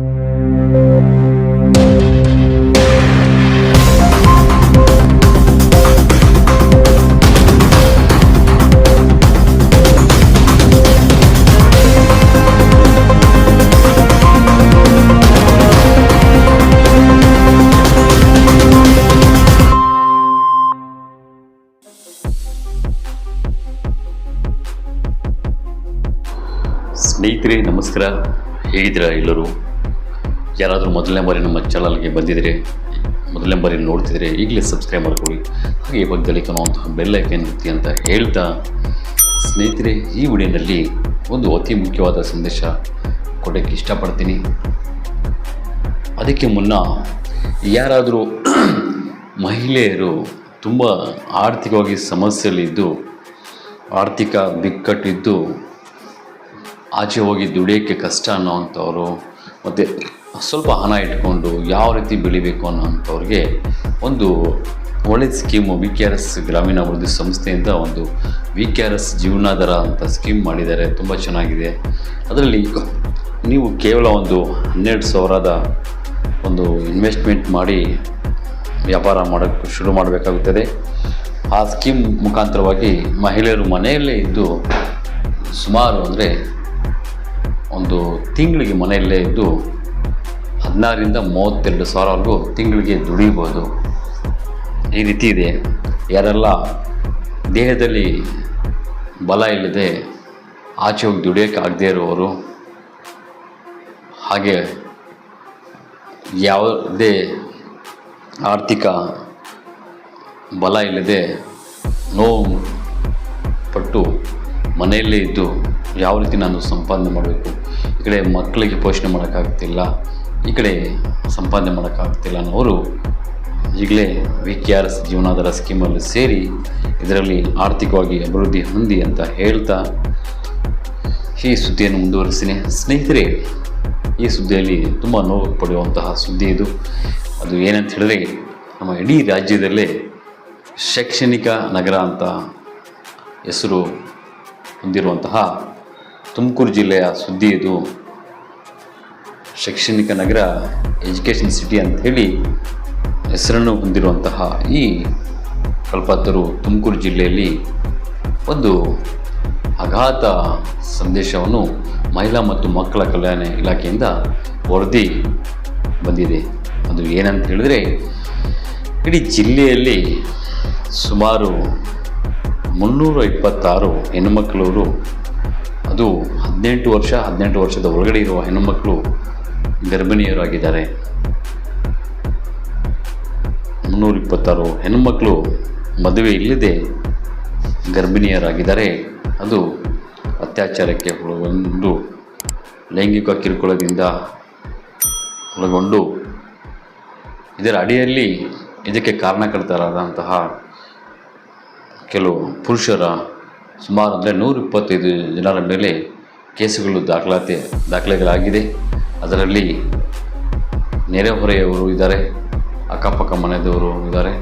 ಸ್ನೇಹಿತರೆ ನಮಸ್ಕಾರ, ಹೇಗಿದ್ದೀರಾ ಎಲ್ಲರೂ? ಯಾರಾದರೂ ಮೊದಲನೇ ಬಾರಿ ನಮ್ಮ ಚಾನಲ್ಗೆ ಬಂದಿದ್ದರೆ, ಮೊದಲನೇ ಬಾರಿ ನೋಡ್ತಿದ್ರೆ ಈಗಲೇ ಸಬ್ಸ್ಕ್ರೈಬ್ ಮಾಡ್ಕೊಳ್ಳಿ. ಹಾಗೆ ಪಕ್ಕದಲ್ಲಿ ಕಾಣುವಂತಹ ಬೆಲ್ ಐಕಾನ್ ಒತ್ತಿ ಅಂತ ಹೇಳ್ತಾ, ಸ್ನೇಹಿತರೆ ಈ ವಿಡಿಯೋನಲ್ಲಿ ಒಂದು ಅತಿ ಮುಖ್ಯವಾದ ಸಂದೇಶ ಕೊಡೋಕ್ಕೆ ಇಷ್ಟಪಡ್ತೀನಿ. ಅದಕ್ಕೆ ಮುನ್ನ ಯಾರಾದರೂ ಮಹಿಳೆಯರು ತುಂಬ ಆರ್ಥಿಕವಾಗಿ ಸಮಸ್ಯೆಯಲ್ಲಿದ್ದು, ಆರ್ಥಿಕ ಬಿಕ್ಕಟ್ಟಿದ್ದು ಆಚೆ ಹೋಗಿ ದುಡಿಯೋಕ್ಕೆ ಕಷ್ಟ ಅನ್ನೋವಂಥವ್ರು, ಮತ್ತು ಸ್ವಲ್ಪ ಹಣ ಇಟ್ಕೊಂಡು ಯಾವ ರೀತಿ ಬೆಳಿಬೇಕು ಅನ್ನೋವಂಥವ್ರಿಗೆ ಒಂದು ಒಳ್ಳೆಯ ಸ್ಕೀಮು VKRS ಗ್ರಾಮೀಣಾಭಿವೃದ್ಧಿ ಸಂಸ್ಥೆಯಿಂದ ಒಂದು VKRS ಜೀವನಾಧಾರ ಅಂತ ಸ್ಕೀಮ್ ಮಾಡಿದ್ದಾರೆ. ತುಂಬ ಚೆನ್ನಾಗಿದೆ. ಅದರಲ್ಲಿ ನೀವು ಕೇವಲ ಒಂದು 12,000ದ ಒಂದು ಇನ್ವೆಸ್ಟ್ಮೆಂಟ್ ಮಾಡಿ ವ್ಯಾಪಾರ ಮಾಡೋಕ್ಕೆ ಶುರು ಮಾಡಬೇಕಾಗುತ್ತದೆ. ಆ ಸ್ಕೀಮ್ ಮುಖಾಂತರವಾಗಿ ಮಹಿಳೆಯರು ಮನೆಯಲ್ಲೇ ಇದ್ದು ಸುಮಾರು ಅಂದರೆ ಒಂದು ತಿಂಗಳಿಗೆ ಮನೆಯಲ್ಲೇ ಇದ್ದು 16ರಿಂದ 32,000ವರೆಗೂ ತಿಂಗಳಿಗೆ ದುಡಿಬೋದು. ಈ ರೀತಿ ಇದೆ. ಯಾರೆಲ್ಲ ದೇಹದಲ್ಲಿ ಬಲ ಇಲ್ಲದೆ ಆಚೆ ಹೋಗಿ ದುಡಿಯೋಕ್ಕೆ ಆಗದೇ ಇರುವವರು, ಹಾಗೆ ಯಾವುದೇ ಆರ್ಥಿಕ ಬಲ ಇಲ್ಲದೆ ನೋವು ಪಟ್ಟು ಮನೆಯಲ್ಲೇ ಇದ್ದು ಯಾವ ರೀತಿ ನಾನು ಸಂಪಾದನೆ ಮಾಡಬೇಕು, ಈ ಕಡೆ ಮಕ್ಕಳಿಗೆ ಪೋಷಣೆ ಮಾಡೋಕ್ಕಾಗ್ತಿಲ್ಲ, ಈ ಕಡೆ ಸಂಪಾದನೆ ಮಾಡೋಕ್ಕಾಗ್ತಿಲ್ಲ ಅನ್ನೋರು ಈಗಲೇ VKRS ಜೀವನಾಧಾರ ಸ್ಕೀಮಲ್ಲಿ ಸೇರಿ ಇದರಲ್ಲಿ ಆರ್ಥಿಕವಾಗಿ ಅಭಿವೃದ್ಧಿ ಹೊಂದಿ ಅಂತ ಹೇಳ್ತಾ ಈ ಸುದ್ದಿಯನ್ನು ಮುಂದುವರಿಸ್ತೀನಿ. ಸ್ನೇಹಿತರೆ, ಈ ಸುದ್ದಿಯಲ್ಲಿ ತುಂಬ ನೋವು ಪಡೆಯುವಂತಹ ಸುದ್ದಿ ಇದು. ಅದು ಏನಂತ ಹೇಳಿದ್ರೆ, ನಮ್ಮ ಇಡೀ ರಾಜ್ಯದಲ್ಲೇ ಶೈಕ್ಷಣಿಕ ನಗರ ಅಂತ ಹೆಸರು ಹೊಂದಿರುವಂತಹ ತುಮಕೂರು ಜಿಲ್ಲೆಯ ಸುದ್ದಿ ಇದು. ಶೈಕ್ಷಣಿಕ ನಗರ, ಎಜುಕೇಷನ್ ಸಿಟಿ ಅಂತ ಹೇಳಿ ಹೆಸರನ್ನು ಹೊಂದಿರುವಂತಹ ಈ ಕಲ್ಪತರು ತುಮಕೂರು ಜಿಲ್ಲೆಯಲ್ಲಿ ಒಂದು ಅಘಾತ ಸಂದೇಶವನ್ನು ಮಹಿಳಾ ಮತ್ತು ಮಕ್ಕಳ ಕಲ್ಯಾಣ ಇಲಾಖೆಯಿಂದ ವರದಿ ಬಂದಿದೆ. ಅದು ಏನಂತ ಹೇಳಿದ್ರೆ, ಇಡೀ ಜಿಲ್ಲೆಯಲ್ಲಿ ಸುಮಾರು 326 ಹೆಣ್ಣುಮಕ್ಕಳವರು, ಅದು 18 ವರ್ಷದ ಒಳಗಡೆ ಇರುವ ಹೆಣ್ಣುಮಕ್ಕಳು ಗರ್ಭಿಣಿಯರಾಗಿದ್ದಾರೆ. 326 ಹೆಣ್ಣುಮಕ್ಕಳು ಮದುವೆ ಇಲ್ಲದೆ ಗರ್ಭಿಣಿಯರಾಗಿದ್ದಾರೆ. ಅದು ಅತ್ಯಾಚಾರಕ್ಕೆ ಒಳಗೊಂಡು, ಲೈಂಗಿಕ ಕಿರುಕುಳದಿಂದ ಒಳಗೊಂಡು, ಇದರ ಅಡಿಯಲ್ಲಿ ಇದಕ್ಕೆ ಕಾರಣಕರ್ತರಾದಂತಹ ಕೆಲವು ಪುರುಷರ ಸುಮಾರು ಅಂದರೆ 125 ಜನರ ಮೇಲೆ ಕೇಸುಗಳು ದಾಖಲೆಗಳಾಗಿದೆ. ಅದರಲ್ಲಿ ನೆರೆಹೊರೆಯವರು ಇದ್ದಾರೆ, ಅಕ್ಕಪಕ್ಕ ಮನೆಯವರು ಇದ್ದಾರೆ,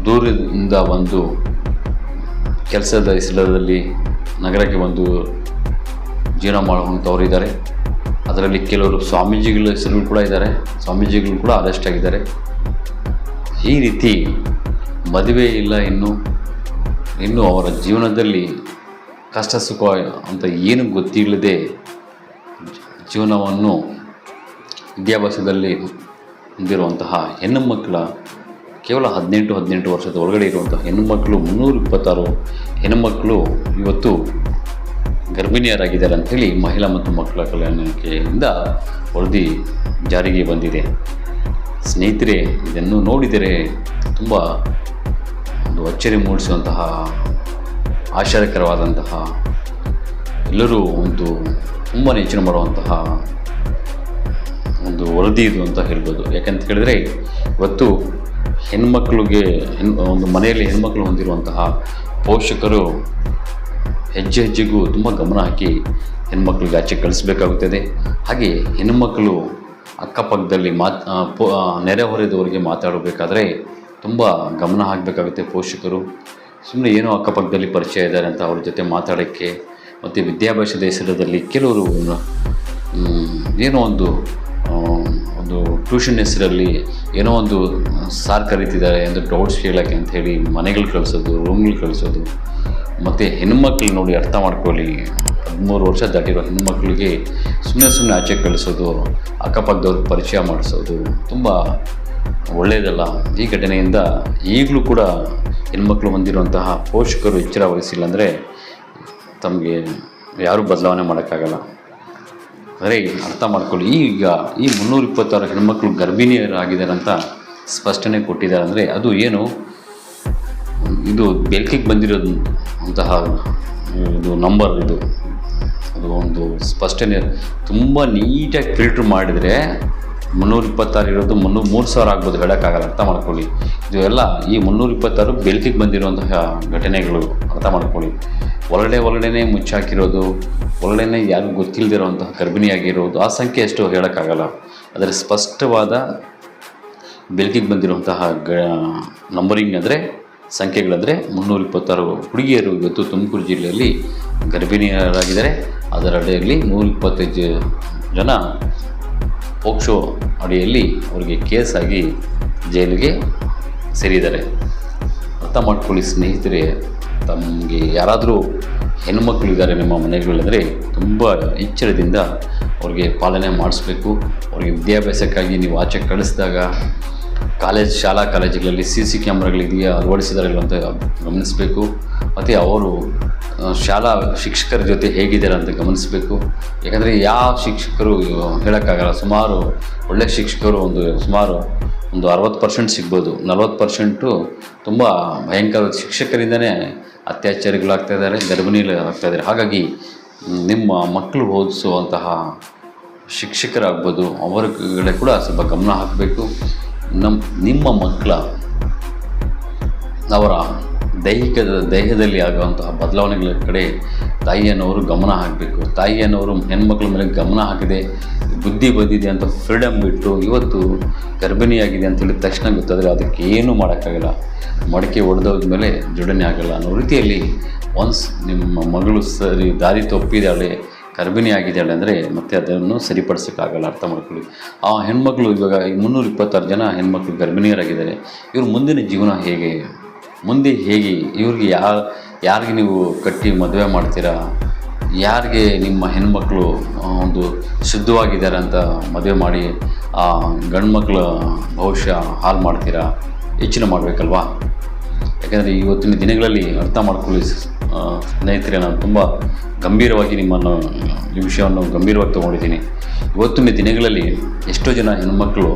ದೂರದಿಂದ ಬಂದು ಕೆಲಸದ ಹೆಸರಲ್ಲಿ ನಗರಕ್ಕೆ ಬಂದು ಜೀವನ ಮಾಡುವಂಥವ್ರು ಇದ್ದಾರೆ. ಅದರಲ್ಲಿ ಕೆಲವರು ಸ್ವಾಮೀಜಿಗಳ ಹೆಸರುಗಳು ಕೂಡ ಇದ್ದಾರೆ, ಸ್ವಾಮೀಜಿಗಳು ಕೂಡ ಅರೆಸ್ಟ್ ಆಗಿದ್ದಾರೆ. ಈ ರೀತಿ ಮದುವೆ ಇಲ್ಲ, ಇನ್ನು ಅವರ ಜೀವನದಲ್ಲಿ ಕಷ್ಟ ಸುಖ ಅಂತ ಏನು ಗೊತ್ತಿಲ್ಲದೆ ಜೀವನವನ್ನು ವಿದ್ಯಾಭ್ಯಾಸದಲ್ಲಿ ಹೊಂದಿರುವಂತಹ ಹೆಣ್ಣು ಮಕ್ಕಳ, ಕೇವಲ 18 ವರ್ಷದ ಒಳಗಡೆ ಇರುವಂತಹ ಹೆಣ್ಣುಮಕ್ಕಳು 326 ಹೆಣ್ಣುಮಕ್ಕಳು ಇವತ್ತು ಗರ್ಭಿಣಿಯರಾಗಿದ್ದಾರೆ ಅಂಥೇಳಿ ಮಹಿಳಾ ಮತ್ತು ಮಕ್ಕಳ ಕಲ್ಯಾಣ ಇಲಾಖೆಯಿಂದ ವರದಿ ಜಾರಿಗೆ ಬಂದಿದೆ. ಸ್ನೇಹಿತರೆ, ಇದನ್ನು ನೋಡಿದರೆ ತುಂಬ ಒಂದು ಅಚ್ಚರಿ ಮೂಡಿಸುವಂತಹ, ಆಶ್ಚರ್ಯಕರವಾದಂತಹ, ಎಲ್ಲರೂ ಒಂದು ತುಂಬ ಯೋಚನೆ ಮಾಡುವಂತಹ ಒಂದು ವರದಿ ಇದು ಅಂತ ಹೇಳ್ಬೋದು. ಯಾಕಂತ ಹೇಳಿದ್ರೆ, ಇವತ್ತು ಹೆಣ್ಮಕ್ಳಿಗೆ ಒಂದು ಮನೆಯಲ್ಲಿ ಹೆಣ್ಮಕ್ಳು ಹೊಂದಿರುವಂತಹ ಪೋಷಕರು ಹೆಜ್ಜೆಗೂ ತುಂಬ ಗಮನ ಹಾಕಿ ಹೆಣ್ಮಕ್ಳಿಗೆ ಆಚೆ ಕಳಿಸ್ಬೇಕಾಗುತ್ತದೆ. ಹಾಗೆ ಹೆಣ್ಣುಮಕ್ಕಳು ಅಕ್ಕಪಕ್ಕದಲ್ಲಿ ನೆರೆಹೊರೆದವರಿಗೆ ಮಾತಾಡಬೇಕಾದ್ರೆ ತುಂಬ ಗಮನ ಹಾಕಬೇಕಾಗುತ್ತೆ ಪೋಷಕರು. ಸುಮ್ಮನೆ ಏನೋ ಅಕ್ಕಪಕ್ಕದಲ್ಲಿ ಪರಿಚಯ ಇದ್ದಾರೆ ಅಂತ ಅವ್ರ ಜೊತೆ ಮಾತಾಡೋಕ್ಕೆ, ಮತ್ತು ವಿದ್ಯಾಭ್ಯಾಸದ ಹೆಸರಲ್ಲಿ ಕೆಲವರು ಏನೋ ಒಂದು ಒಂದು ಟ್ಯೂಷನ್ ಹೆಸರಲ್ಲಿ ಏನೋ ಒಂದು ಸಾರ್ ಕರೀತಿದ್ದಾರೆ ಎಂದು ಡೌಟ್ಸ್ ಕೇಳೋಕ್ಕೆ ಅಂಥೇಳಿ ಮನೆಗಳು ಕಳಿಸೋದು, ರೂಮ್ಗಳು ಕಳಿಸೋದು. ಮತ್ತು ಹೆಣ್ಮಕ್ಳು ನೋಡಿ ಅರ್ಥ ಮಾಡ್ಕೊಳ್ಳಿ, 13 ವರ್ಷ ದಾಟಿರೋ ಹೆಣ್ಮಕ್ಳಿಗೆ ಸುಮ್ಮನೆ ಆಚೆ ಕಳಿಸೋದು, ಅಕ್ಕಪಕ್ಕದವ್ರಿಗೆ ಪರಿಚಯ ಮಾಡಿಸೋದು ತುಂಬ ಒಳ್ಳೆಯದಲ್ಲ. ಈ ಘಟನೆಯಿಂದ ಈಗಲೂ ಕೂಡ ಹೆಣ್ಮಕ್ಳು ಹೊಂದಿರುವಂತಹ ಪೋಷಕರು ಎಚ್ಚರ ವಹಿಸಿಲ್ಲ ಅಂದರೆ ತಮಗೆ ಯಾರೂ ಬದಲಾವಣೆ ಮಾಡೋಕ್ಕಾಗಲ್ಲ. ಅಂದರೆ ಅರ್ಥ ಮಾಡ್ಕೊಳ್ಳಿ. ಈಗ ಈ 326 ಹೆಣ್ಮಕ್ಳು ಗರ್ಭಿಣಿಯರಾಗಿದ್ದಾರೆ ಅಂತ ಸ್ಪಷ್ಟನೆ ಕೊಟ್ಟಿದ್ದಾರೆ. ಅಂದರೆ ಅದು ಏನು, ಇದು ಬೆಳಕಿಗೆ ಬಂದಿರೋದು ಅಂತಹ ಇದು ನಂಬರ್, ಅದು ಒಂದು ಸ್ಪಷ್ಟನೆ ತುಂಬ ನೀಟಾಗಿ ಫಿಲ್ಟ್ರ್ ಮಾಡಿದರೆ 326 ಇರೋದು 3,000 ಆಗ್ಬೋದು, ಹೇಳೋಕ್ಕಾಗಲ್ಲ. ಅರ್ಥ ಮಾಡ್ಕೊಳ್ಳಿ. ಇದು ಎಲ್ಲ ಈ 326 ಬೆಳಕಿಗೆ ಬಂದಿರುವಂತಹ ಘಟನೆಗಳು, ಅರ್ಥ ಮಾಡ್ಕೊಳ್ಳಿ. ಒಳಗಡೆನೇ ಮುಚ್ಚಾಕಿರೋದು, ಒಳಗಡೆನೇ ಯಾರಿಗೂ ಗೊತ್ತಿಲ್ಲದಿರೋಂತಹ ಗರ್ಭಿಣಿಯಾಗಿರೋದು, ಆ ಸಂಖ್ಯೆ ಎಷ್ಟು ಹೇಳೋಕ್ಕಾಗಲ್ಲ. ಅದರ ಸ್ಪಷ್ಟವಾದ ಬೆಳಕಿಗೆ ಬಂದಿರುವಂತಹ ನಂಬರಿಂಗ್ ಅಂದರೆ ಸಂಖ್ಯೆಗಳಂದರೆ 326 ಹುಡುಗಿಯರು ಇವತ್ತು ತುಮಕೂರು ಜಿಲ್ಲೆಯಲ್ಲಿ ಗರ್ಭಿಣಿಯರಾಗಿದ್ದಾರೆ. ಅದರ ಅಡಿಯಲ್ಲಿ 125 ಜನ ಪೋಕ್ಸೋ ಅಡಿಯಲ್ಲಿ ಅವರಿಗೆ ಕೇಸಾಗಿ ಜೈಲಿಗೆ ಸೇರಿದ್ದಾರೆ. ಅರ್ಥ ಮಾಡ್ಕೊಳ್ಳಿ ಸ್ನೇಹಿತರೆ. ತಮಗೆ ಯಾರಾದರೂ ಹೆಣ್ಣುಮಕ್ಕಳು ಇದ್ದಾರೆ ನಿಮ್ಮ ಮನೆಗಳಂದರೆ ತುಂಬ ಎಚ್ಚರದಿಂದ ಅವ್ರಿಗೆ ಪಾಲನೆ ಮಾಡಿಸ್ಬೇಕು. ಅವ್ರಿಗೆ ವಿದ್ಯಾಭ್ಯಾಸಕ್ಕಾಗಿ ನೀವು ಆಚೆ ಕಳಿಸಿದಾಗ ಶಾಲಾ ಕಾಲೇಜುಗಳಲ್ಲಿ CC ಕ್ಯಾಮ್ರಾಗಳಿದೆಯಾ, ಅಳವಡಿಸಿದಾರೆ ಅಂತ ಗಮನಿಸಬೇಕು. ಮತ್ತು ಅವರು ಶಾಲಾ ಶಿಕ್ಷಕರ ಜೊತೆ ಹೇಗಿದ್ದಾರೆ ಅಂತ ಗಮನಿಸಬೇಕು. ಯಾಕಂದರೆ ಯಾವ ಶಿಕ್ಷಕರು ಹೇಳೋಕ್ಕಾಗಲ್ಲ. ಸುಮಾರು ಒಳ್ಳೆಯ ಶಿಕ್ಷಕರು ಸುಮಾರು 60% ಸಿಗ್ಬೋದು, 40% ತುಂಬ ಭಯಂಕರ ಶಿಕ್ಷಕರಿಂದನೇ ಅತ್ಯಾಚಾರಿಗಳಾಗ್ತಾಯಿದ್ದಾರೆ, ಗರ್ಭಿಣಿಗಳಾಗ್ತಾಯಿದ್ದಾರೆ. ಹಾಗಾಗಿ ನಿಮ್ಮ ಮಕ್ಕಳು ಓದಿಸುವಂತಹ ಶಿಕ್ಷಕರಾಗ್ಬೋದು, ಅವರ ಕೂಡ ಸ್ವಲ್ಪ ಗಮನ ಹಾಕಬೇಕು. ನಿಮ್ಮ ಮಕ್ಕಳ ಅವರ ದೇಹದಲ್ಲಿ ಆಗುವಂತಹ ಬದಲಾವಣೆಗಳ ಕಡೆ ತಾಯಿಯನ್ನವರು ಗಮನ ಹಾಕಬೇಕು. ತಾಯಿಯನ್ನವರು ಹೆಣ್ಮಕ್ಳ ಮೇಲೆ ಗಮನ ಹಾಕಿದೆ, ಬುದ್ಧಿ ಬಂದಿದೆ ಅಂತ ಫ್ರೀಡಮ್ ಬಿಟ್ಟು ಇವತ್ತು ಗರ್ಭಿಣಿಯಾಗಿದೆ ಅಂತ ಹೇಳಿದ ತಕ್ಷಣ ಗೊತ್ತಾದರೆ ಅದಕ್ಕೆ ಏನೂ ಮಾಡೋಕ್ಕಾಗಲ್ಲ. ಮಡಕೆ ಒಡೆದೋದ ಮೇಲೆ ಜೋಡಣೆ ಆಗಲ್ಲ ಅನ್ನೋ ರೀತಿಯಲ್ಲಿ ಒನ್ಸ್ ನಿಮ್ಮ ಮಗಳು ಸರಿ ದಾರಿ ತಪ್ಪಿದ್ದಾಳೆ, ಗರ್ಭಿಣಿ ಆಗಿದ್ದಾಳೆ ಅಂದರೆ ಮತ್ತೆ ಅದನ್ನು ಸರಿಪಡಿಸೋಕ್ಕಾಗಲ್ಲ. ಅರ್ಥ ಮಾಡ್ಕೊಳ್ಳಿ. ಆ ಹೆಣ್ಮಕ್ಳು ಇವಾಗ 326 ಜನ ಹೆಣ್ಮಕ್ಳು ಗರ್ಭಿಣಿಯರಾಗಿದ್ದಾರೆ. ಇವ್ರ ಮುಂದಿನ ಜೀವನ ಹೇಗೆ, ಮುಂದೆ ಹೇಗೆ, ಇವ್ರಿಗೆ ಯಾರಿಗೆ ನೀವು ಕಟ್ಟಿ ಮದುವೆ ಮಾಡ್ತೀರಾ, ಯಾರಿಗೆ ನಿಮ್ಮ ಹೆಣ್ಮಕ್ಳು ಒಂದು ಶುದ್ಧವಾಗಿದ್ದಾರೆ ಅಂತ ಮದುವೆ ಮಾಡಿ ಆ ಗಂಡು ಮಕ್ಕಳ ಭವಿಷ್ಯ ಹಾಳು ಮಾಡ್ತೀರಾ? ಯೋಚನೆ ಮಾಡಬೇಕಲ್ವಾ. ಯಾಕೆಂದರೆ ಇವತ್ತಿನ ದಿನಗಳಲ್ಲಿ ಅರ್ಥ ಮಾಡ್ಕೊಳ್ಳಿ ಸ್ನೇಹಿತರೆ, ನಾನು ತುಂಬ ಗಂಭೀರವಾಗಿ ಈ ವಿಷಯವನ್ನು ಗಂಭೀರವಾಗಿ ತೊಗೊಂಡಿದ್ದೀನಿ. ಇವತ್ತಿನ ದಿನಗಳಲ್ಲಿ ಎಷ್ಟೋ ಜನ ಹೆಣ್ಮಕ್ಳು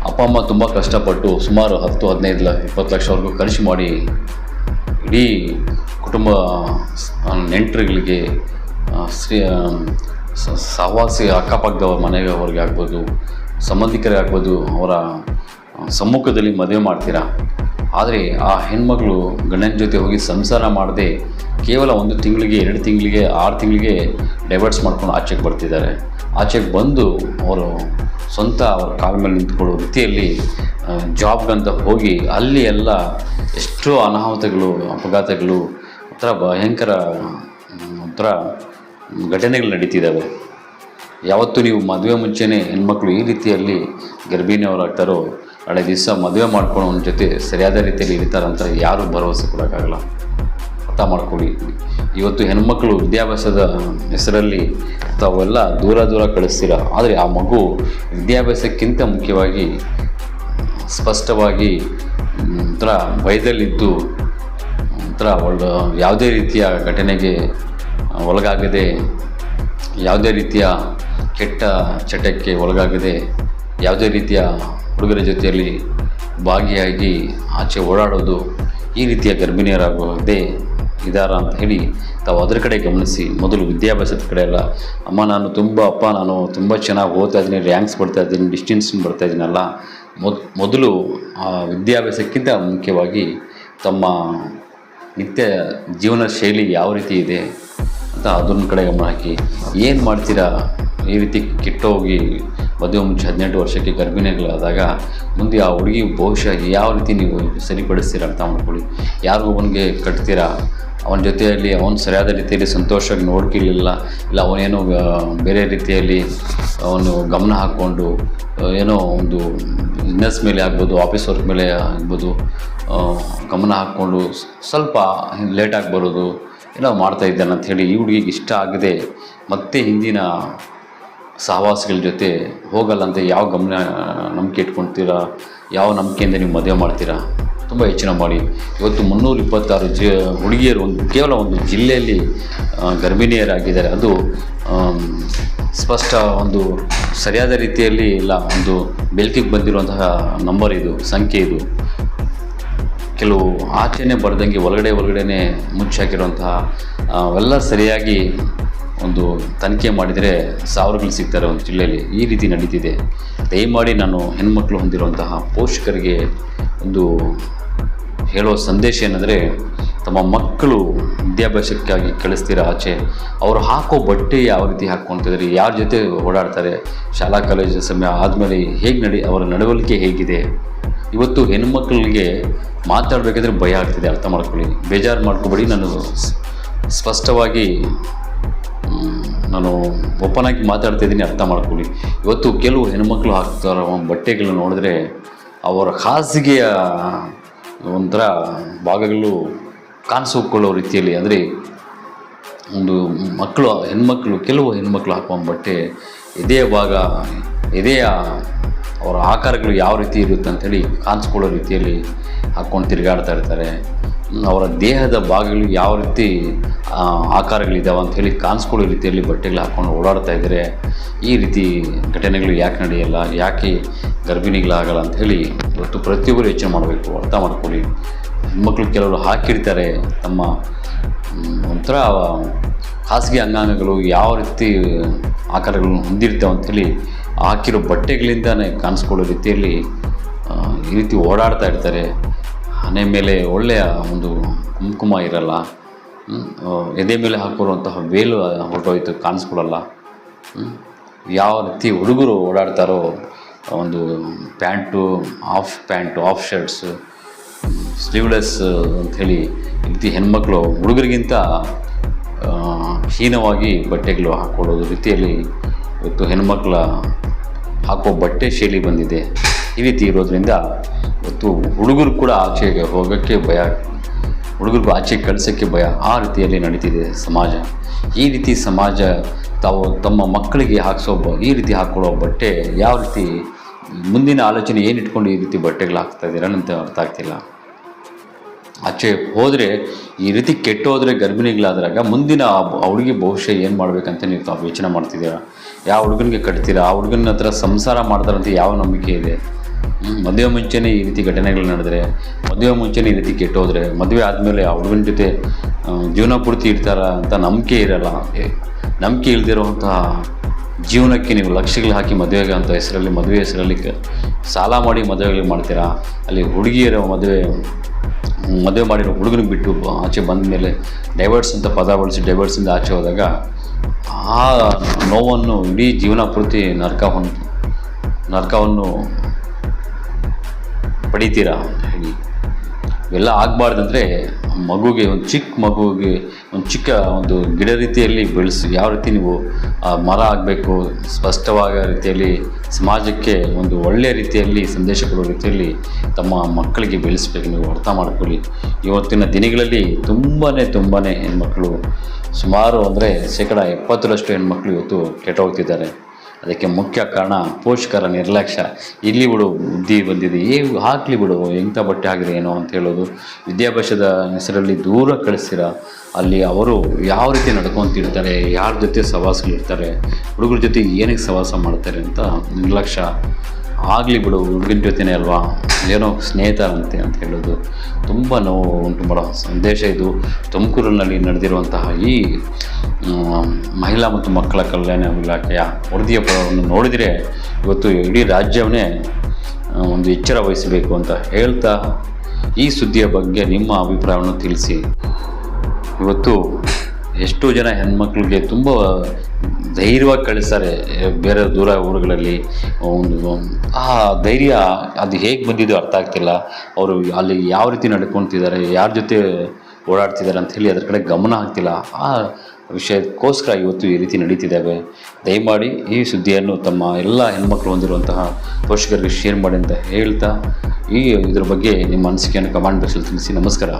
ಅಪ್ಪ ಅಮ್ಮ ತುಂಬ ಕಷ್ಟಪಟ್ಟು ಸುಮಾರು 10-15-20 ಲಕ್ಷವರೆಗೂ ಖರ್ಚು ಮಾಡಿ ಇಡೀ ಕುಟುಂಬ ನೆಂಟರುಗಳಿಗೆ ಸಹವಾಸಿ ಅಕ್ಕಪಕ್ಕದವ್ರ ಮನೆಯವರಿಗೆ ಆಗ್ಬೋದು, ಸಂಬಂಧಿಕರಿಗೆ ಆಗ್ಬೋದು, ಅವರ ಸಮ್ಮುಖದಲ್ಲಿ ಮದುವೆ ಮಾಡ್ತೀರಾ. ಆದರೆ ಆ ಹೆಣ್ಮಗಳು ಗಂಡನ ಜೊತೆ ಹೋಗಿ ಸಂಸಾರ ಮಾಡದೆ ಕೇವಲ 1 ತಿಂಗಳಿಗೆ 2 ತಿಂಗಳಿಗೆ 6 ತಿಂಗಳಿಗೆ ಡೈವರ್ಟ್ಸ್ ಮಾಡ್ಕೊಂಡು ಆಚೆಗೆ ಬರ್ತಿದ್ದಾರೆ. ಆಚೆಗೆ ಬಂದು ಅವರು ಸ್ವಂತ ಅವರ ಕಾಲ ಮೇಲೆ ನಿಂತ್ಕೊಳ್ಳೋ ರೀತಿಯಲ್ಲಿ ಜಾಬ್ಗಂತ ಹೋಗಿ ಅಲ್ಲಿ ಎಲ್ಲ ಎಷ್ಟೋ ಅನಾಹುತಗಳು, ಅಪಘಾತಗಳು, ಒಂಥರ ಭಯಂಕರ ಘಟನೆಗಳು ನಡೀತಿದ್ದಾವೆ. ಯಾವತ್ತೂ ನೀವು ಮದುವೆ ಮುಂಚೆನೇ ಹೆಣ್ಮಕ್ಳು ಈ ರೀತಿಯಲ್ಲಿ ಗರ್ಭಿಣಿಯವರಾಗ್ತಾರೋ ನಾಳೆ ದಿವಸ ಮದುವೆ ಮಾಡ್ಕೊಂಡು ಅವನ ಜೊತೆ ಸರಿಯಾದ ರೀತಿಯಲ್ಲಿ ಇರ್ತಾರಂತ ಯಾರೂ ಭರವಸೆ ಕೊಡೋಕ್ಕಾಗಲ್ಲ. ಅರ್ಥ ಮಾಡ್ಕೊಳ್ಳಿ. ಇವತ್ತು ಹೆಣ್ಮಕ್ಳು ವಿದ್ಯಾಭ್ಯಾಸದ ಹೆಸರಲ್ಲಿ ತಾವೆಲ್ಲ ದೂರ ಕಳಿಸ್ತೀರ. ಆದರೆ ಆ ಮಗು ವಿದ್ಯಾಭ್ಯಾಸಕ್ಕಿಂತ ಮುಖ್ಯವಾಗಿ ಸ್ಪಷ್ಟವಾಗಿ ಒಂಥರ ಭಯದಲ್ಲಿದ್ದು ಯಾವುದೇ ರೀತಿಯ ಘಟನೆಗೆ ಒಳಗಾಗದೆ, ಯಾವುದೇ ರೀತಿಯ ಕೆಟ್ಟ ಚಟಕ್ಕೆ ಒಳಗಾಗದೆ, ಯಾವುದೇ ರೀತಿಯ ಹುಡುಗರ ಜೊತೆಯಲ್ಲಿ ಭಾಗಿಯಾಗಿ ಆಚೆ ಓಡಾಡೋದು, ಈ ರೀತಿಯ ಗರ್ಭಿಣಿಯರಾಗೋದೇ ಇದ್ದಾರಾ ಅಂತ ಹೇಳಿ ತಾವು ಅದರ ಕಡೆ ಗಮನಿಸಿ. ಮೊದಲು ವಿದ್ಯಾಭ್ಯಾಸದ ಕಡೆ ಎಲ್ಲ ನಾನು ತುಂಬ ಚೆನ್ನಾಗಿ ಓದ್ತಾ ಇದ್ದೀನಿ, ರ್ಯಾಂಕ್ಸ್ ಬರ್ತಾಯಿದ್ದೀನಿ, ಡಿಸ್ಟಿಂಕ್ಷನ್ ಬರ್ತಾಯಿದ್ದೀನಲ್ಲ, ಮೊದಲು ಆ ವಿದ್ಯಾಭ್ಯಾಸಕ್ಕಿಂತ ಮುಖ್ಯವಾಗಿ ತಮ್ಮ ನಿತ್ಯ ಜೀವನ ಶೈಲಿ ಯಾವ ರೀತಿ ಇದೆ ಅಂತ ಅದನ್ನ ಕಡೆ ಗಮನ ಹಾಕಿ. ಏನು ಮಾಡ್ತೀರಾ, ಈ ರೀತಿ ಕೆಟ್ಟೋಗಿ ಮದುವೆ ಮುಂಚೆ 18 ವರ್ಷಕ್ಕೆ ಗರ್ಭಿಣಿಗಳಾದಾಗ ಮುಂದೆ ಆ ಹುಡುಗಿ ಬಹುಶಃ ಯಾವ ರೀತಿ ನೀವು ಸರಿಪಡಿಸ್ತೀರ ಅರ್ಥ ಮಾಡ್ಕೊಳ್ಳಿ. ಯಾರಿಗೊಬ್ಬನಿಗೆ ಕಟ್ತೀರಾ, ಅವನ ಜೊತೆಯಲ್ಲಿ ಅವನು ಸರಿಯಾದ ರೀತಿಯಲ್ಲಿ ಸಂತೋಷವಾಗಿ ನೋಡ್ಕೊಳ್ಳಿಲ್ಲ, ಇಲ್ಲ ಅವನೇನೋ ಬೇರೆ ರೀತಿಯಲ್ಲಿ ಅವನು ಗಮನ ಹಾಕ್ಕೊಂಡು ಏನೋ ಒಂದು ಬಿಸ್ನೆಸ್ ಮೇಲೆ ಆಗ್ಬೋದು, ಆಫೀಸ್ ವರ್ಕ್ ಮೇಲೆ ಆಗ್ಬೋದು ಗಮನ ಹಾಕ್ಕೊಂಡು ಸ್ವಲ್ಪ ಲೇಟಾಗಿ ಬರೋದು ಏನೋ ಮಾಡ್ತಾಯಿದ್ದಾನೆ ಅಂಥೇಳಿ ಈ ಹುಡುಗಿಗೆ ಇಷ್ಟ ಆಗದೆ ಮತ್ತೆ ಹಿಂದಿನ ಸಹವಾಸಿಗಳ ಜೊತೆ ಹೋಗಲ್ಲ ಅಂತ ಯಾವ ನಂಬಿಕೆ ಇಟ್ಕೊಳ್ತೀರಾ, ಯಾವ ನಂಬಿಕೆಯಿಂದ ನೀವು ಮದುವೆ ಮಾಡ್ತೀರಾ? ತುಂಬ ಯೋಚನೆ ಮಾಡಿ. ಇವತ್ತು 326 ಹುಡುಗಿಯರು ಕೇವಲ ಒಂದು ಜಿಲ್ಲೆಯಲ್ಲಿ ಗರ್ಭಿಣಿಯರಾಗಿದ್ದಾರೆ. ಅದು ಸ್ಪಷ್ಟ ಒಂದು ಸರಿಯಾದ ರೀತಿಯಲ್ಲಿ ಇಲ್ಲ, ಒಂದು ಬೆಳಕಿಗೆ ಬಂದಿರುವಂತಹ ನಂಬರ್ ಇದು, ಸಂಖ್ಯೆ ಇದು. ಕೆಲವು ಆಚೆನೇ ಬರ್ದಂಗೆ ಒಳಗಡೆನೇ ಮುಚ್ಚಾಕಿರುವಂತಹ ಅವೆಲ್ಲ ಸರಿಯಾಗಿ ಒಂದು ತನಿಖೆ ಮಾಡಿದರೆ ಸಾವಿರಗಳು ಸಿಗ್ತಾರೆ ಒಂದು ಜಿಲ್ಲೆಯಲ್ಲಿ. ಈ ರೀತಿ ನಡೀತಿದೆ. ದಯಮಾಡಿ ನಾನು ಹೆಣ್ಮಕ್ಳು ಹೊಂದಿರುವಂತಹ ಪೋಷಕರಿಗೆ ಒಂದು ಹೇಳೋ ಸಂದೇಶ ಏನಂದರೆ, ತಮ್ಮ ಮಕ್ಕಳು ವಿದ್ಯಾಭ್ಯಾಸಕ್ಕಾಗಿ ಕಳಿಸ್ತೀರ ಆಚೆ, ಅವರು ಹಾಕೋ ಬಟ್ಟೆ ಯಾವ ರೀತಿ ಹಾಕ್ಕೊಳ್ತಿದ್ದಾರೆ, ಯಾರ ಜೊತೆ ಓಡಾಡ್ತಾರೆ, ಶಾಲಾ ಕಾಲೇಜು ಸಮಯ ಆದಮೇಲೆ ಹೇಗೆ ಅವರ ನಡವಳಿಕೆ ಹೇಗಿದೆ. ಇವತ್ತು ಹೆಣ್ಮಕ್ಳಿಗೆ ಮಾತಾಡಬೇಕಾದ್ರೆ ಭಯ ಆಗ್ತಿದೆ, ಅರ್ಥ ಮಾಡ್ಕೊಳ್ಳಿ. ಬೇಜಾರು ಮಾಡ್ಕೊಬೇಡಿ. ನಾನು ಸ್ಪಷ್ಟವಾಗಿ ನಾನು ಓಪನ್ ಆಗಿ ಮಾತಾಡ್ತಾಯಿದ್ದೀನಿ, ಅರ್ಥ ಮಾಡ್ಕೊಳ್ಳಿ. ಇವತ್ತು ಕೆಲವು ಹೆಣ್ಮಕ್ಳು ಹಾಕ್ತಾರೋ ಬಟ್ಟೆಗಳು ನೋಡಿದ್ರೆ ಅವರ ಖಾಸಗಿಯ ಒಂಥರ ಭಾಗಗಳು ಕಾಣಿಸ್ಕೊಳ್ಳೋ ರೀತಿಯಲ್ಲಿ, ಅಂದರೆ ಒಂದು ಕೆಲವು ಹೆಣ್ಮಕ್ಳು ಹಾಕುವ ಬಟ್ಟೆ ಎದೆಯ ಭಾಗ, ಎದೆಯ ಅವರ ಆಕಾರಗಳು ಯಾವ ರೀತಿ ಇರುತ್ತೆ ಅಂಥೇಳಿ ಕಾಣಿಸ್ಕೊಳ್ಳೋ ರೀತಿಯಲ್ಲಿ ಹಾಕ್ಕೊಂಡು ತಿರುಗಾಡ್ತಾ ಇರ್ತಾರೆ. ಅವರ ದೇಹದ ಭಾಗಗಳು ಯಾವ ರೀತಿ ಆಕಾರಗಳಿದ್ದಾವೆ ಅಂಥೇಳಿ ಕಾಣಿಸ್ಕೊಳ್ಳೋ ರೀತಿಯಲ್ಲಿ ಬಟ್ಟೆಗಳು ಹಾಕ್ಕೊಂಡು ಓಡಾಡ್ತಾ ಇದ್ದಾರೆ. ಈ ರೀತಿ ಘಟನೆಗಳು ಯಾಕೆ ನಡೆಯಲ್ಲ, ಯಾಕೆ ಗರ್ಭಿಣಿಗಳಾಗಲ್ಲ ಅಂಥೇಳಿ ಇವತ್ತು ಪ್ರತಿಯೊಬ್ಬರು ಯೋಚನೆ ಮಾಡಬೇಕು, ಅರ್ಥ ಮಾಡ್ಕೊಳ್ಳಿ. ಹೆಣ್ಮಕ್ಳು ಕೆಲವರು ಹಾಕಿರ್ತಾರೆ, ತಮ್ಮ ಒಂಥರ ಖಾಸಗಿ ಅಂಗಾಂಗಗಳು ಯಾವ ರೀತಿ ಆಕಾರಗಳನ್ನು ಹೊಂದಿರ್ತವೆ ಅಂಥೇಳಿ ಹಾಕಿರೋ ಬಟ್ಟೆಗಳಿಂದನೇ ಕಾಣಿಸ್ಕೊಳ್ಳೋ ರೀತಿಯಲ್ಲಿ ಈ ರೀತಿ ಓಡಾಡ್ತಾ ಇರ್ತಾರೆ. ಹಣೆ ಮೇಲೆ ಒಳ್ಳೆಯ ಒಂದು ಕುಂಕುಮ ಇರಲ್ಲ, ಎದೆ ಮೇಲೆ ಹಾಕಿರುವಂತಹ ವೇಲು ಹೊರಟೋಯ್ತು, ಕಾಣಿಸ್ಕೊಳ್ಳಲ್ಲ. ಯಾವ ರೀತಿ ಹುಡುಗರು ಓಡಾಡ್ತಾರೋ, ಒಂದು ಪ್ಯಾಂಟು, ಆಫ್ ಶರ್ಟ್ಸು, ಸ್ಲೀವ್ಲೆಸ್ ಅಂಥೇಳಿ ಈ ರೀತಿ ಹೆಣ್ಮಕ್ಳು ಹುಡುಗರಿಗಿಂತ ಹೀನವಾಗಿ ಬಟ್ಟೆಗಳು ಹಾಕ್ಕೊಳ್ಳೋದು ರೀತಿಯಲ್ಲಿ ಇವತ್ತು ಹೆಣ್ಮಕ್ಳ ಹಾಕೋ ಬಟ್ಟೆ ಶೈಲಿ ಬಂದಿದೆ. ಈ ರೀತಿ ಇರೋದ್ರಿಂದ ಇವತ್ತು ಹುಡುಗರು ಕೂಡ ಆಚೆಗೆ ಹೋಗೋಕ್ಕೆ ಭಯ, ಹುಡುಗರಿಗೂ ಆಚೆಗೆ ಕಳಿಸೋಕ್ಕೆ ಭಯ. ಆ ರೀತಿಯಲ್ಲಿ ನಡೀತಿದೆ ಸಮಾಜ. ಈ ರೀತಿ ಸಮಾಜ ತಮ್ಮ ಮಕ್ಕಳಿಗೆ ಈ ರೀತಿ ಹಾಕ್ಕೊಳ್ಳೋ ಬಟ್ಟೆ ಯಾವ ರೀತಿ, ಮುಂದಿನ ಆಲೋಚನೆ ಏನು ಇಟ್ಕೊಂಡು ಈ ರೀತಿ ಬಟ್ಟೆಗಳು ಹಾಕ್ತಾ ಇದ್ದೀರಾ ಅಂತ ಅರ್ಥ ಆಗ್ತಿಲ್ಲ. ಆಚೆ ಹೋದರೆ ಈ ರೀತಿ ಕೆಟ್ಟೋದ್ರೆ ಗರ್ಭಿಣಿಗಳಾದಾಗ ಮುಂದಿನ ಹುಡುಗಿ ಭವಿಷ್ಯ ಏನು ಮಾಡಬೇಕಂತ ನೀವು ಯೋಚನೆ ಮಾಡ್ತಿದ್ದೀರಾ? ಯಾವ ಹುಡುಗನಿಗೆ ಕಟ್ತೀರಾ? ಆ ಹುಡುಗನ ಹತ್ರ ಸಂಸಾರ ಮಾಡ್ತಾರಂತ ಯಾವ ನಂಬಿಕೆ ಇದೆ? ಮದುವೆ ಮುಂಚೆನೇ ಈ ರೀತಿ ಘಟನೆಗಳು ನಡೆದರೆ, ಮದುವೆ ಮುಂಚೆನೇ ಈ ರೀತಿ ಕೆಟ್ಟೋದ್ರೆ, ಮದುವೆ ಆದಮೇಲೆ ಆ ಹುಡುಗನ ಜೊತೆ ಜೀವನ ಪೂರ್ತಿ ಇರ್ತಾರ ಅಂತ ನಂಬಿಕೆ ಇರಲ್ಲ. ನಂಬಿಕೆ ಇಲ್ಲದಿರುವಂತಹ ಜೀವನಕ್ಕೆ ನೀವು ಲಕ್ಷಗಳು ಹಾಕಿ ಮದುವೆಗೆ ಅಂತ ಹೆಸರಲ್ಲಿ, ಮದುವೆ ಹೆಸರಲ್ಲಿ ಸಾಲ ಮಾಡಿ ಮದುವೆಗಳು ಮಾಡ್ತೀರಾ. ಅಲ್ಲಿ ಹುಡುಗಿಯರ ಮದುವೆ ಮಾಡಿರೋ ಹುಡುಗನಿಗೆ ಬಿಟ್ಟು ಆಚೆ ಬಂದ ಮೇಲೆ ಡೈವರ್ಸ್ ಅಂತ ಪದ ಬಳಸಿ ಡೈವರ್ಸಿಂದ ಆಚೆ ಹೋದಾಗ ಆ ನೋವನ್ನು ಇಡೀ ಜೀವನ ಪೂರ್ತಿ ನರಕವನ್ನು ಪಡಿತೀರಾ ಹೇಳಿ. ಇವೆಲ್ಲ ಆಗಬಾರ್ದಂದ್ರೆ ಮಗುಗೆ, ಒಂದು ಚಿಕ್ಕ ಒಂದು ಗಿಡ ರೀತಿಯಲ್ಲಿ ಬೆಳೆಸಿ, ಯಾವ ರೀತಿ ನೀವು ಮರ ಆಗಬೇಕು, ಸ್ಪಷ್ಟವಾದ ರೀತಿಯಲ್ಲಿ ಸಮಾಜಕ್ಕೆ ಒಂದು ಒಳ್ಳೆಯ ರೀತಿಯಲ್ಲಿ ಸಂದೇಶ ಕೊಡೋ ರೀತಿಯಲ್ಲಿ ತಮ್ಮ ಮಕ್ಕಳಿಗೆ ಬೆಳೆಸಬೇಕು. ನೀವು ಅರ್ಥ ಮಾಡ್ಕೊಳ್ಳಿ. ಇವತ್ತಿನ ದಿನಗಳಲ್ಲಿ ತುಂಬಾ ಹೆಣ್ಮಕ್ಳು, ಸುಮಾರು ಅಂದರೆ 70% ಹೆಣ್ಮಕ್ಳು ಇವತ್ತು ಕೆಟ್ಟೋಗ್ತಿದ್ದಾರೆ. ಅದಕ್ಕೆ ಮುಖ್ಯ ಕಾರಣ ಪೋಷಕರ ನಿರ್ಲಕ್ಷ್ಯ. ಇಲ್ಲಿ ಬಿಡು, ಬುದ್ಧಿ ಬಂದಿದೆ, ಹಾಕಲಿ ಬಿಡು, ಎಂಥ ಬಟ್ಟೆ ಹಾಕಿದ್ರೆ ಏನೋ ಅಂತ ಹೇಳೋದು. ವಿದ್ಯಾಭ್ಯಾಸದ ಹೆಸರಲ್ಲಿ ದೂರ ಕಳಿಸ್ತೀರ. ಅಲ್ಲಿ ಅವರು ಯಾವ ರೀತಿ ನಡ್ಕೊತಿರ್ತಾರೆ, ಯಾರ ಜೊತೆ ಸಹವಾಸಗಳಿರ್ತಾರೆ, ಹುಡುಗರ ಜೊತೆ ಏನಕ್ಕೆ ಸಹವಾಸ ಮಾಡ್ತಾರೆ ಅಂತ ನಿರ್ಲಕ್ಷ್ಯ. ಆಗಲಿ ಬಿಡು, ಹುಡುಗನ ಜೊತೆನೇ ಅಲ್ವಾ, ಏನೋ ಸ್ನೇಹಿತರಂತೆ ಅಂತ ಹೇಳೋದು ತುಂಬ ನೋವು ಉಂಟು ಮಾಡೋ ಸಂದೇಶ ಇದು. ತುಮಕೂರಿನಲ್ಲಿ ನಡೆದಿರುವಂತಹ ಈ ಮಹಿಳಾ ಮತ್ತು ಮಕ್ಕಳ ಕಲ್ಯಾಣ ಇಲಾಖೆಯ ವರದಿಯ ಪರವನ್ನು ನೋಡಿದರೆ ಇವತ್ತು ಇಡೀ ರಾಜ್ಯವನ್ನೇ ಒಂದು ಎಚ್ಚರ ವಹಿಸಬೇಕು ಅಂತ ಹೇಳ್ತಾ, ಈ ಸುದ್ದಿಯ ಬಗ್ಗೆ ನಿಮ್ಮ ಅಭಿಪ್ರಾಯವನ್ನು ತಿಳಿಸಿ. ಇವತ್ತು ಎಷ್ಟೋ ಜನ ಹೆಣ್ಮಕ್ಳಿಗೆ ತುಂಬ ಧೈರ್ಯವಾಗಿ ಕಳಿಸ್ತಾರೆ ಬೇರೆ ದೂರ ಊರುಗಳಲ್ಲಿ. ಒಂದು ಆ ಧೈರ್ಯ ಅದು ಹೇಗೆ ಬಂದಿದೆಯೋ ಅರ್ಥ ಆಗ್ತಿಲ್ಲ. ಅವರು ಅಲ್ಲಿ ಯಾವ ರೀತಿ ನಡ್ಕೊತಿದ್ದಾರೆ, ಯಾರ ಜೊತೆ ಓಡಾಡ್ತಿದ್ದಾರೆ ಅಂಥೇಳಿ ಅದ್ರ ಕಡೆ ಗಮನ ಆಗ್ತಿಲ್ಲ. ಆ ವಿಷಯಕ್ಕೋಸ್ಕರ ಇವತ್ತು ಈ ರೀತಿ ನಡೀತಿದ್ದಾವೆ. ದಯಮಾಡಿ ಈ ಸುದ್ದಿಯನ್ನು ತಮ್ಮ ಎಲ್ಲ ಹೆಣ್ಮಕ್ಳು ಹೊಂದಿರುವಂತಹ ಪೋಷಕರಿಗೆ ಶೇರ್ ಮಾಡಿ ಅಂತ ಹೇಳ್ತಾ, ಇದ್ರ ಬಗ್ಗೆ ನಿಮ್ಮ ಅನಿಸಿಕೆಯನ್ನು ಕಮೆಂಟ್ ಬಾಕ್ಸಲ್ಲಿ ತಿಳಿಸಿ. ನಮಸ್ಕಾರ.